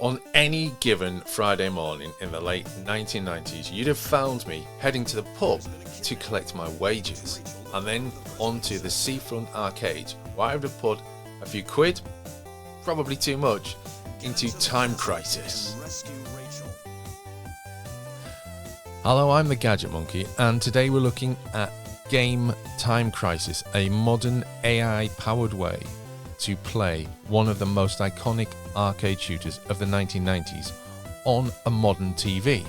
On any given Friday morning in the late 1990s, you'd have found me heading to the pub to collect my wages, and then onto the seafront arcade, where I would have put a few quid, probably too much, into Time Crisis. Hello, I'm the Gadget Monkey, and today we're looking at game Time Crisis, a modern AI-powered way to play one of the most iconic arcade shooters of the 1990s on a modern TV.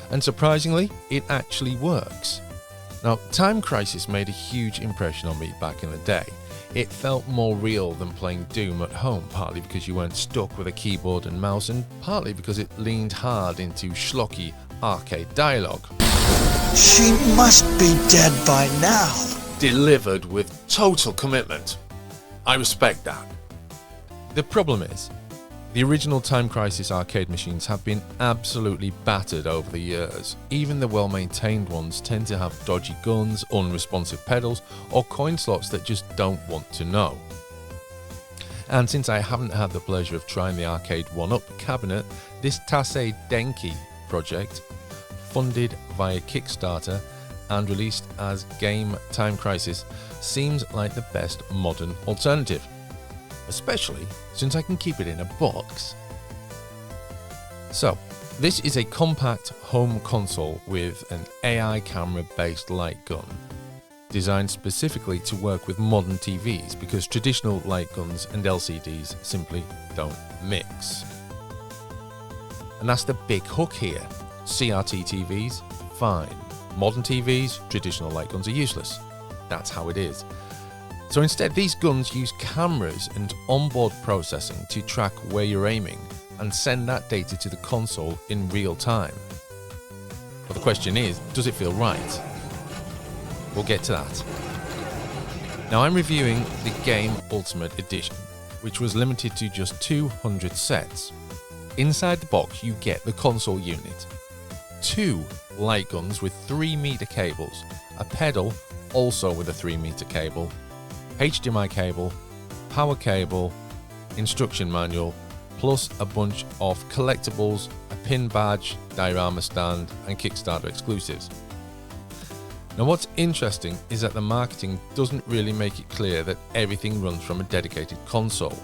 And surprisingly, it actually works. Now, Time Crisis made a huge impression on me back in the day. It felt more real than playing Doom at home, partly because you weren't stuck with a keyboard and mouse, and partly because it leaned hard into schlocky arcade dialogue. She must be dead by now. Delivered with total commitment. I respect that. The problem is, the original Time Crisis arcade machines have been absolutely battered over the years. Even the well-maintained ones tend to have dodgy guns, unresponsive pedals, or coin slots that just don't want to know. And since I haven't had the pleasure of trying the arcade 1-up cabinet, this Tassei Denki project, funded via Kickstarter and released as Game Time Crisis, seems like the best modern alternative, especially since I can keep it in a box. So, this is a compact home console with an AI camera-based light gun, designed specifically to work with modern TVs because traditional light guns and LCDs simply don't mix. And that's the big hook here. CRT TVs, fine. Modern TVs, traditional light guns are useless. That's how it is. So instead, these guns use cameras and onboard processing to track where you're aiming and send that data to the console in real time. But the question is, does it feel right? We'll get to that. Now, I'm reviewing the Game Ultimate Edition, which was limited to just 200 sets. Inside the box, you get the console unit, 2 light guns with 3-meter cables, a pedal also with a 3-meter cable, HDMI cable, power cable, instruction manual, plus a bunch of collectibles, a pin badge, diorama stand, and Kickstarter exclusives. Now, what's interesting is that the marketing doesn't really make it clear that everything runs from a dedicated console,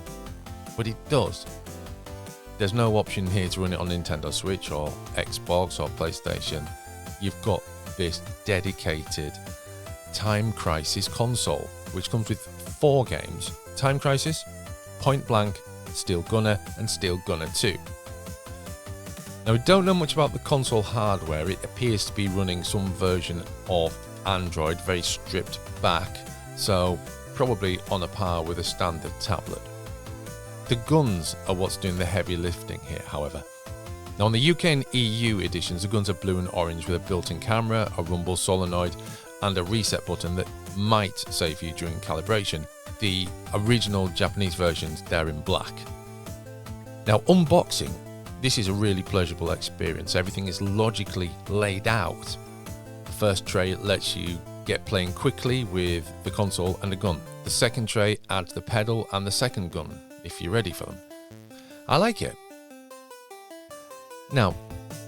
but it does. There's no option here to run it on Nintendo Switch or Xbox or PlayStation. You've got this dedicated Time Crisis console, which comes with 4 games: Time Crisis, Point Blank, Steel Gunner, and Steel Gunner 2. Now, we don't know much about the console hardware. It appears to be running some version of Android, very stripped back, so probably on a par with a standard tablet. The guns are what's doing the heavy lifting here, however. Now, on the UK and EU editions, the guns are blue and orange with a built-in camera, a rumble solenoid, and a reset button that might save you during calibration. The original Japanese versions, they're in black. Now, unboxing, this is a really pleasurable experience. Everything is logically laid out. The first tray lets you get playing quickly with the console and the gun. The second tray adds the pedal and the second gun, if you're ready for them. I like it. Now,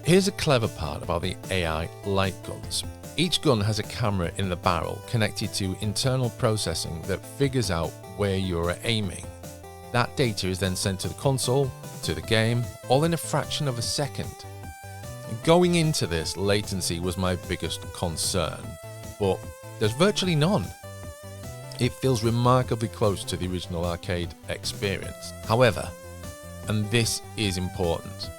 here's a clever part about the AI light guns. Each gun has a camera in the barrel connected to internal processing that figures out where you're aiming. That data is then sent to the console, to the game, all in a fraction of a second. Going into this, latency was my biggest concern, but there's virtually none. It feels remarkably close to the original arcade experience. However, and this is important,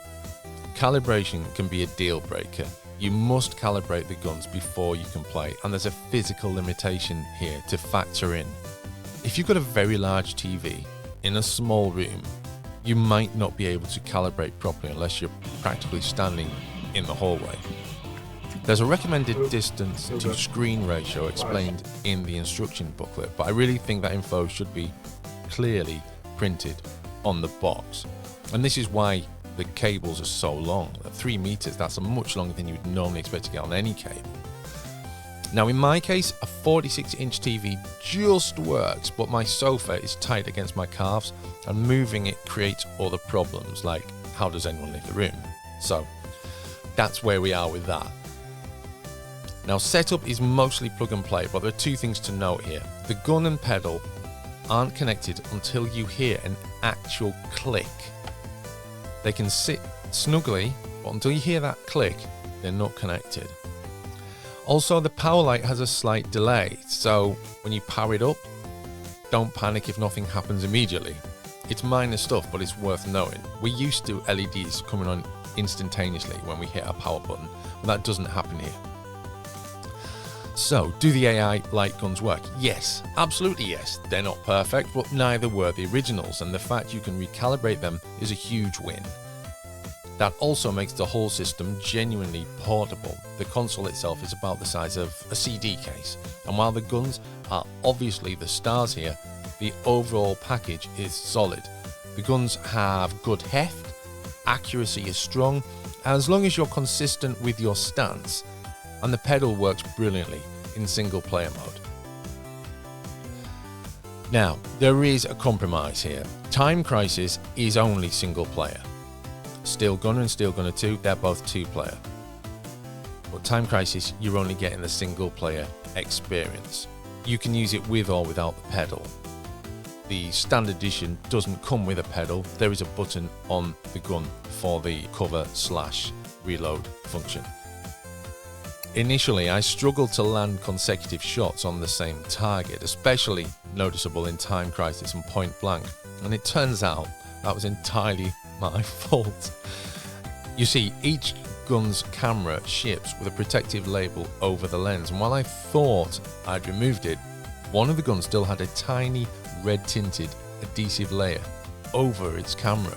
calibration can be a deal breaker. You must calibrate the guns before you can play, and there's a physical limitation here to factor in. If you've got a very large TV in a small room, you might not be able to calibrate properly unless you're practically standing in the hallway. There's a recommended distance to screen ratio explained in the instruction booklet, but I really think that info should be clearly printed on the box. And this is why the cables are so long. At 3 meters, that's much longer than you would normally expect to get on any cable. Now, in my case, a 46-inch TV just works, but my sofa is tight against my calves, and moving it creates other problems like how does anyone leave the room? So that's where we are with that. Now, setup is mostly plug and play, but there are two things to note here. The gun and pedal aren't connected until you hear an actual click. They can sit snugly, but until you hear that click, they're not connected. Also, the power light has a slight delay, so when you power it up, don't panic if nothing happens immediately. It's minor stuff, but it's worth knowing. We're used to LEDs coming on instantaneously when we hit our power button, but that doesn't happen here. So, do the AI light guns work? Yes, absolutely yes. They're not perfect, but neither were the originals, and the fact you can recalibrate them is a huge win. That also makes the whole system genuinely portable. The console itself is about the size of a CD case, and while the guns are obviously the stars here, the overall package is solid. The guns have good heft, accuracy is strong, as long as you're consistent with your stance, and the pedal works brilliantly in single player mode. Now, there is a compromise here. Time Crisis is only single player. Steel Gunner and Steel Gunner 2, they're both 2-player. But Time Crisis, you're only getting the single player experience. You can use it with or without the pedal. The standard edition doesn't come with a pedal. There is a button on the gun for the cover/reload function. Initially, I struggled to land consecutive shots on the same target, especially noticeable in Time Crisis and Point Blank, and it turns out that was entirely my fault. You see, each gun's camera ships with a protective label over the lens, and while I thought I'd removed it, one of the guns still had a tiny red tinted adhesive layer over its camera,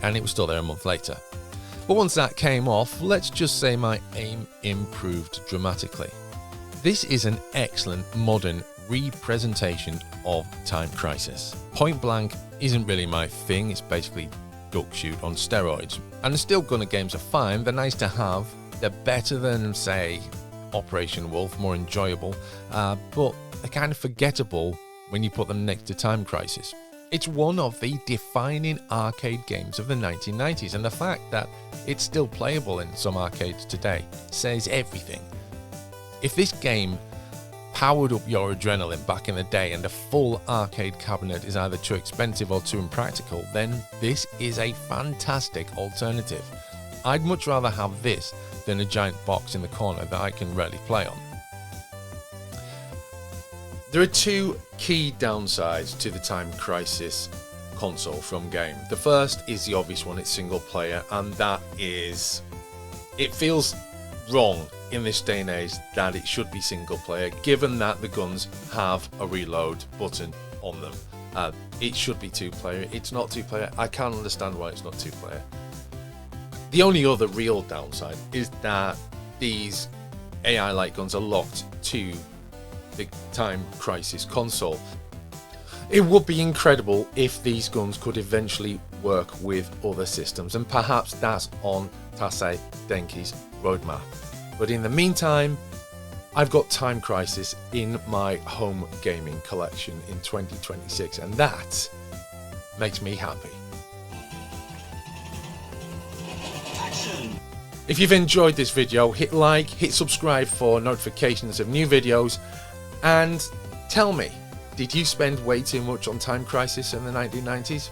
and it was still there a month later. But once that came off, let's just say my aim improved dramatically. This is an excellent modern representation of Time Crisis. Point Blank isn't really my thing, it's basically duck shoot on steroids. And the Steel Gunner games are fine, they're nice to have, they're better than, say, Operation Wolf, more enjoyable, but they're kind of forgettable when you put them next to Time Crisis. It's one of the defining arcade games of the 1990s, and the fact that it's still playable in some arcades today says everything. If this game powered up your adrenaline back in the day and a full arcade cabinet is either too expensive or too impractical, then this is a fantastic alternative. I'd much rather have this than a giant box in the corner that I can rarely play on. There are two key downsides to the Time Crisis console from game. The first is the obvious one, it's single player, and that is, it feels wrong in this day and age that it should be single player, given that the guns have a reload button on them. It should be 2-player, it's not 2-player, I can't understand why it's not 2-player. The only other real downside is that these AI light guns are locked to the Time Crisis console. It would be incredible if these guns could eventually work with other systems, and perhaps that's on Tassei Denki's roadmap. But in the meantime, I've got Time Crisis in my home gaming collection in 2026, and that makes me happy. Action. If you've enjoyed this video, hit like, hit subscribe for notifications of new videos, and tell me, did you spend way too much on Time Crisis in the 1990s?